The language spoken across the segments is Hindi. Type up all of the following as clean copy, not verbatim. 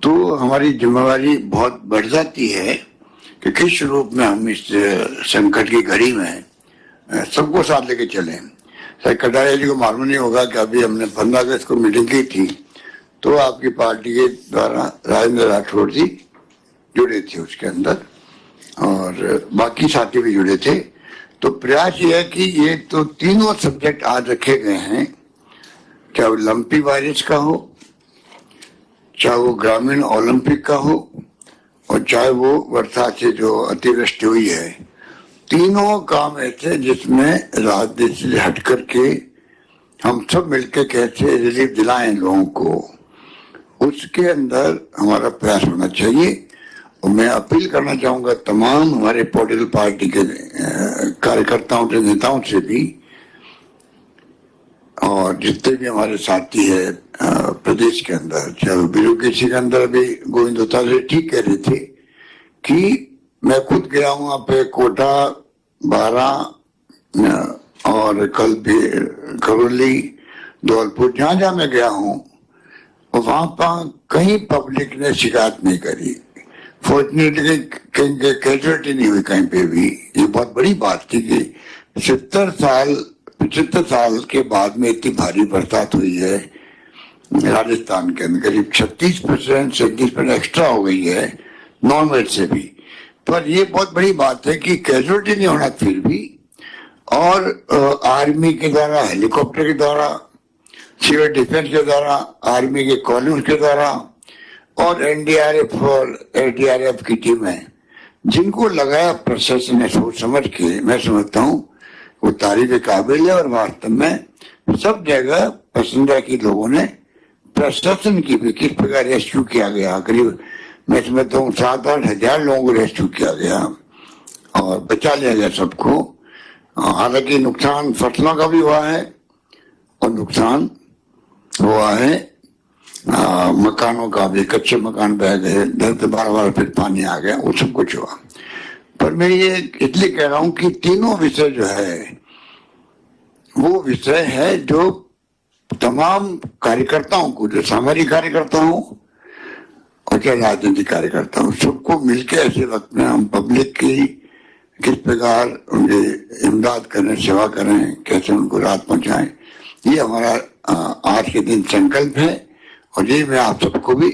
तो हमारी जिम्मेवारी बहुत बढ़ जाती है कि किस रूप में हम इस संकट की घड़ी में सबको साथ लेके चले। शायद कटारिया जी को मालूम नहीं होगा कि अभी हमने 15 अगस्त को मीटिंग की थी, तो आपकी पार्टी के द्वारा राजेंद्र राठौड़ जी जुड़े थे उसके अंदर और बाकी साथी भी जुड़े थे। तो प्रयास ये है कि ये तो तीनों सब्जेक्ट आज रखे गए हैं, चाहे वो लंपी वायरस का हो, चाहे वो ग्रामीण ओलंपिक का हो और चाहे वो वर्षा से जो अतिवृष्टि हुई है। तीनों काम ऐसे जिसमें राजनीति से हट करके हम सब मिलकर कैसे रिलीफ दिलाएं लोगों को, उसके अंदर हमारा प्रयास होना चाहिए। और मैं अपील करना चाहूंगा तमाम हमारे पॉलिटिकल पार्टी के कार्यकर्ताओं से, नेताओं से भी, और जितने भी हमारे साथी है प्रदेश के अंदर, चाहे ब्यूरोक्रेसी के अंदर भी गोविंद होता से ठीक कह रहे थे कि मैं खुद गया हूँ वहां पे कोटा, बारा और कल भी करौली, धौलपुर, जहां जहां मैं गया हूँ वहां पर कहीं पब्लिक ने शिकायत नहीं करी। फॉर्चुनेटली कहीं कैजुअलिटी नहीं हुई कहीं पे भी। ये बहुत बड़ी बात थी कि 75 साल के बाद में इतनी भारी बरसात हुई है राजस्थान के अंदर, करीब 36% एक्स्ट्रा हो गई है नॉर्मल से भी। पर ये बहुत बड़ी बात है कि कैजुअलिटी नहीं होना फिर भी, और आर्मी के द्वारा, हेलीकॉप्टर के द्वारा, सिविल डिफेंस के द्वारा, आर्मी के कॉलेज के द्वारा और एनडीआरएफ और एसडीआरएफ की टीमें जिनको लगाया प्रशासन ने सोच समझ के, मैं समझता हूँ वो तारीफ काबिल है। और वास्तव में सब जगह पसंदीदा की लोगों ने प्रशासन की भी किस प्रकार रेस्क्यू किया गया। करीब मैं समझता हूँ 7-8 हजार लोगों को रेस्क्यू किया गया और बचा लिया गया सबको। हालांकि नुकसान फसलों का भी हुआ है और नुकसान हुआ है मकानों का भी, कच्चे मकान बह गए, 10-12 फिर पानी आ गया, वो सब कुछ हुआ। पर मैं ये इसलिए कह रहा हूं कि तीनों विषय जो है वो विषय है जो तमाम कार्यकर्ताओं को, जो सामाजिक कार्यकर्ता हूं और चाहे राजनीतिक कार्यकर्ता हूं, सबको मिलकर ऐसे वक्त में हम पब्लिक की किस प्रकार उनकी इमदाद करें, सेवा करें, कैसे उनको राहत पहुंचाएं, ये हमारा आज के दिन संकल्प है। और ये मैं आप सबको भी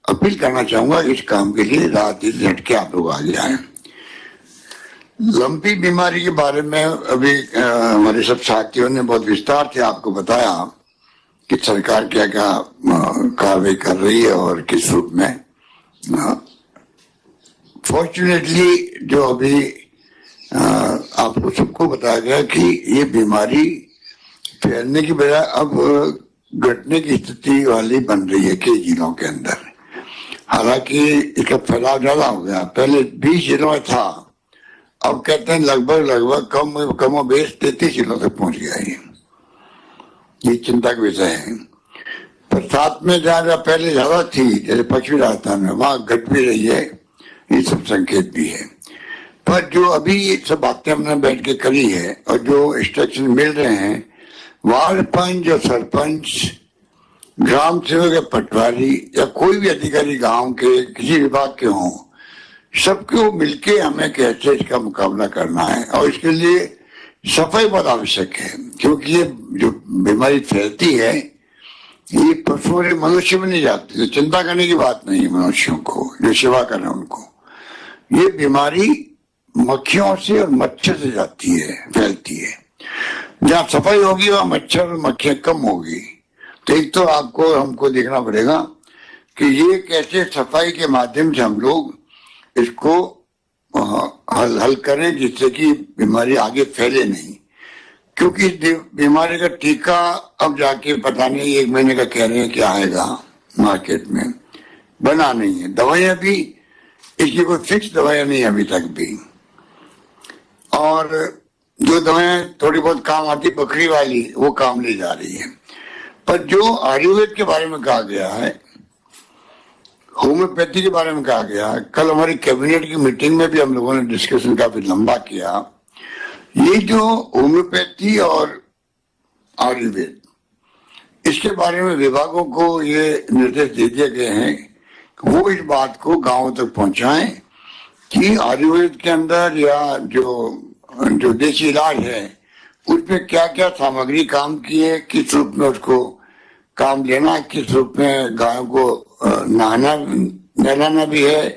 अपील करना चाहूंगा इस काम के लिए राजनीति से हटके आप लोग आगे आए। लंपी बीमारी के बारे में अभी हमारे सब साथियों ने बहुत विस्तार से आपको बताया कि सरकार क्या क्या कार्रवाई कर रही है और किस रूप में। फॉर्चुनेटली जो अभी आपको सबको बताया गया कि ये बीमारी फैलने की बजाय अब घटने की स्थिति वाली बन रही है कई जिलों के अंदर। हालांकि इसका फैलाव ज्यादा हो गया, पहले 20 जिलों में था, अब कहते हैं लगभग कम बेश 33 जिलों तक पहुंच गया है। ये चिंता का विषय है। पर साथ में जहाँ पहले ज्यादा थी, जैसे पश्चिमी राजस्थान में, वहां घट भी रही है, ये सब संकेत भी है। पर जो अभी ये सब बातें हमने बैठ के करी है और जो इंस्ट्रक्शन मिल रहे हैं, वार्ड पंच और सरपंच, ग्राम सेवक या पटवारी या कोई भी अधिकारी गांव के किसी विभाग के हों, सबको मिलके हमें कैसे इसका मुकाबला करना है। और इसके लिए सफाई बहुत आवश्यक है, क्योंकि ये जो बीमारी फैलती है ये पशुओं से मनुष्य में नहीं जाती। तो चिंता करने की बात नहीं है मनुष्यों को जो सेवा कर रहे हैं उनको। ये बीमारी मक्खियों से और मच्छर से जाती है, फैलती है। जहाँ सफाई होगी वहां मच्छर और मक्खियां कम होगी। तो एक तो आपको हमको देखना पड़ेगा कि ये कैसे सफाई के माध्यम से हम लोग इसको हल करें जिससे कि बीमारी आगे फैले नहीं। क्योंकि बीमारी का टीका अब जाके पता नहीं 1 महीने का कह रहे हैं कि आएगा मार्केट में, बना नहीं है। दवाइयां भी, इसकी कोई फिक्स दवाइयां नहीं अभी तक भी। और जो दवाएं थोड़ी बहुत काम आती बकरी वाली, वो काम नहीं जा रही है। पर जो आयुर्वेद के बारे में कहा गया है, होम्योपैथी के बारे में कहा गया है, कल हमारी कैबिनेट की मीटिंग में भी हम लोगों ने डिस्कशन काफी लंबा किया। ये जो होम्योपैथी और आयुर्वेद, इसके बारे में विभागों को ये निर्देश दे दिए गए हैं वो इस बात को गांव तक पहुंचाएं कि आयुर्वेद के अंदर या जो जो देसी इलाज है उसमें क्या क्या सामग्री काम की है, किस रूप में उसको काम लेना, किस रूप में गायों को नहलाना भी है,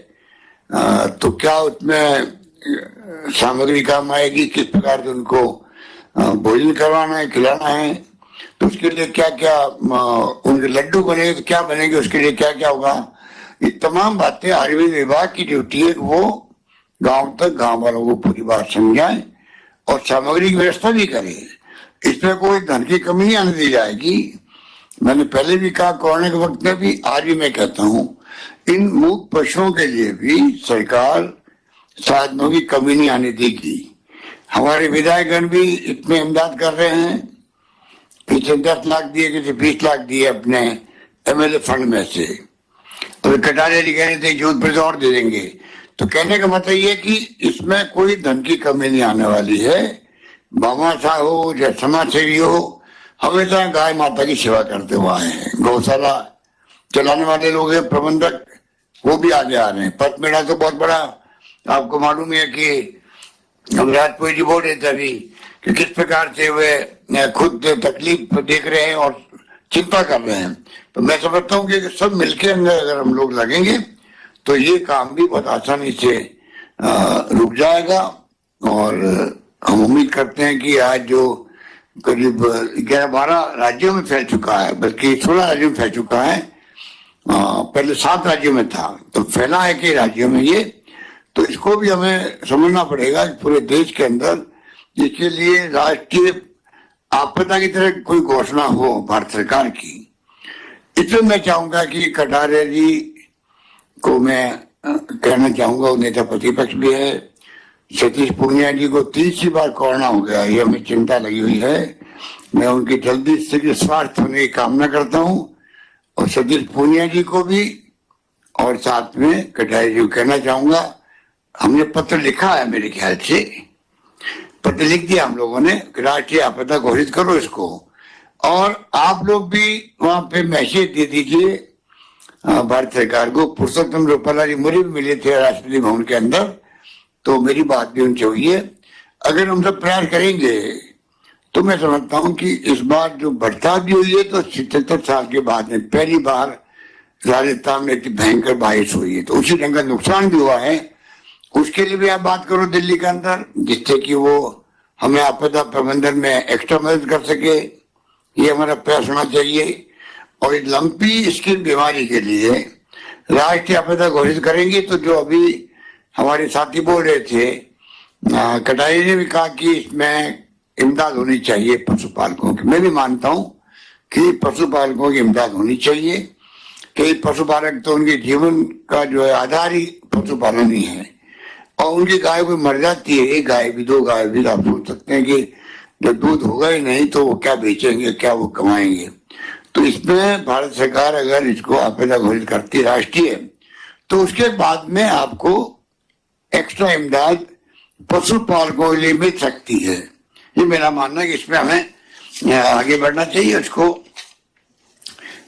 तो क्या उसमें सामग्री काम आएगी, किस प्रकार से उनको भोजन करवाना है, खिलाना है, तो उसके लिए क्या क्या उनके लड्डू बनेंगे तो क्या बनेंगे, उसके लिए क्या क्या होगा। ये तमाम बातें आयुर्वेद विभाग की ड्यूटी है कि वो गांव तक गांव वालों को पूरी बात समझाए और सामग्री की व्यवस्था भी करे। इसमें कोई धन की कमी नहीं आने दी जाएगी। मैंने पहले भी कहा, कोरोना के वक्त में भी, आज भी मैं कहता हूँ, इन मूक पशुओं के लिए भी सरकार साधनों की कमी नहीं आने देगी। हमारे विधायकगण भी इतने इमदाद कर रहे हैं, किसी 10 लाख दिए, किसी 20 लाख दिए अपने एमएलए फंड में से, और कटारे जी कह रहे थे जोधपुर से और दे देंगे। तो कहने का मतलब ये कि इसमें कोई धन की कमी नहीं आने वाली है। भामाशाह हो या समाज सेवी हो, हमेशा गाय माता की सेवा करते हुए आए हैं। गौशाला चलाने वाले लोग हैं, प्रबंधक, वो भी आगे आ रहे हैं। पथमेड़ा तो बहुत बड़ा, आपको मालूम है कि हम राजपुरी जी बोल रहे थे अभी कि किस प्रकार से वे खुद तकलीफ देख रहे हैं और चिंता कर रहे हैं। तो मैं समझता हूँ कि सब मिलके अगर हम लोग लगेंगे तो ये काम भी बहुत आसानी से रुक जाएगा। और हम उम्मीद करते हैं कि आज जो करीब 11-12 राज्यों में फैल चुका है, बल्कि 16 राज्यों में फैल चुका है, पहले 7 राज्यों में था, तो फैला है कि राज्यों में ये, तो इसको भी हमें समझना पड़ेगा कि पूरे देश के अंदर इसके लिए राष्ट्रीय आपदा की तरह कोई घोषणा हो भारत सरकार की। इसमें मैं चाहूंगा कि कटारे जी को मैं कहना चाहूंगा, वो नेता प्रतिपक्ष भी है। सतीश पूनिया जी को 3री बार कोरोना हो गया, ये हमें चिंता लगी हुई है। मैं उनकी जल्दी से स्वास्थ्य होने की कामना करता हूँ, और सतीश पूनिया जी को भी, और साथ में कटारे जी को कहना चाहूंगा, हमने पत्र लिखा है, मेरे ख्याल से पत्र लिख दिया हम लोगों ने, राष्ट्रीय आपदा घोषित करो इसको। और आप लोग भी वहां पे मैसेज दे दीजिए भारत सरकार को। पुरुषोत्तम रूपाला जी मुझे भी मिले थे राष्ट्रपति भवन के अंदर, तो मेरी बात भी उनसे हुई है। अगर हम सब प्रयास करेंगे तो मैं समझता हूँ कि इस बार जो बरसात भी हुई है, तो 77 साल के बाद में पहली बार राजस्थान में इतनी भयंकर बारिश हुई है, तो उसी ढंग का नुकसान भी हुआ है। उसके लिए भी आप बात करो दिल्ली के अंदर, जिससे कि वो हमें आपदा प्रबंधन में एक्स्ट्रा मदद कर सके, ये हमारा प्रयास होना चाहिए। और इस लंपी स्किन बीमारी के लिए राष्ट्रीय आपदा घोषित करेंगे, तो जो अभी हमारे साथी बोल रहे थे, कटारी ने भी कहा कि इसमें इमदाद होनी चाहिए पशुपालकों की। मैं भी मानता हूँ कि पशुपालकों की इमदाद होनी चाहिए। कई पशुपालक तो उनके जीवन का जो है आधार ही पशुपालन ही है, और उनकी गाय कोई मर जाती है, 1 गाय भी 2 गाय भी, आप सोच सकते हैं कि जब दूध होगा ही नहीं तो वो क्या बेचेंगे, क्या वो कमाएंगे। तो इसमें भारत सरकार अगर इसको आपदा घोषित करती राष्ट्रीय, तो उसके बाद में आपको एक्स्ट्रा इमदाद पशुपालकों के लिए मिल सकती है। ये मेरा मानना है कि इसमें हमें आगे बढ़ना चाहिए। उसको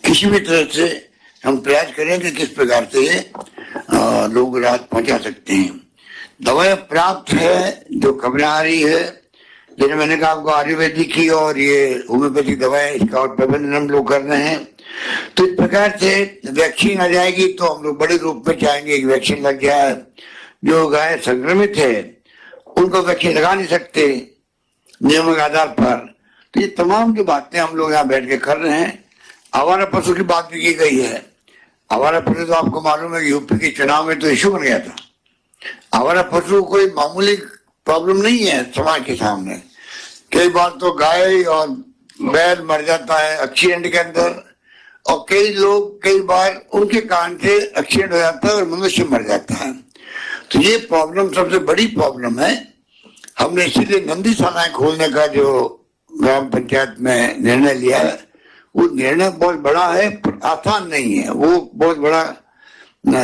किसी भी तरह से हम प्रयास करें कि किस प्रकार से लोग राहत पहुंचा सकते हैं। दवाएं प्राप्त है, जो खबरें आ रही है, जैसे मैंने कहा आपको, आयुर्वेदिक की और ये होम्योपैथिक दवाएं, इसका और प्रबंधन हम लोग कर रहे हैं। तो इस प्रकार से वैक्सीन आ जाएगी तो हम लोग बड़े रूप में चाहेंगे कि वैक्सीन लग जाए। जो गाय संक्रमित है उनको वैक्सीन लगा नहीं सकते नियमों के आधार पर। तो ये तमाम जो बातें हम लोग यहाँ बैठ के कर रहे हैं। आवारा पशु की बात भी की गई है। आवारा पशु तो आपको मालूम है कि यूपी के चुनाव में तो इशू बन गया था। आवारा पशु कोई मामूली प्रॉब्लम नहीं है समाज के सामने। कई बार तो गाय और बैल मर जाता है एक्सीडेंट के अंदर, और कई लोग कई बार उनके कारण से एक्सीडेंट हो जाता है और मनुष्य मर जाता है। तो ये प्रॉब्लम सबसे बड़ी प्रॉब्लम है। हमने इसीलिए नंदीशालाएं खोलने का जो ग्राम पंचायत में निर्णय लिया है, वो निर्णय बहुत बड़ा है, आसान नहीं है। वो बहुत बड़ा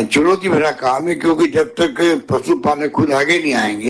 चुनौती भरा काम है, क्योंकि जब तक पशुपालक खुद आगे नहीं आएंगे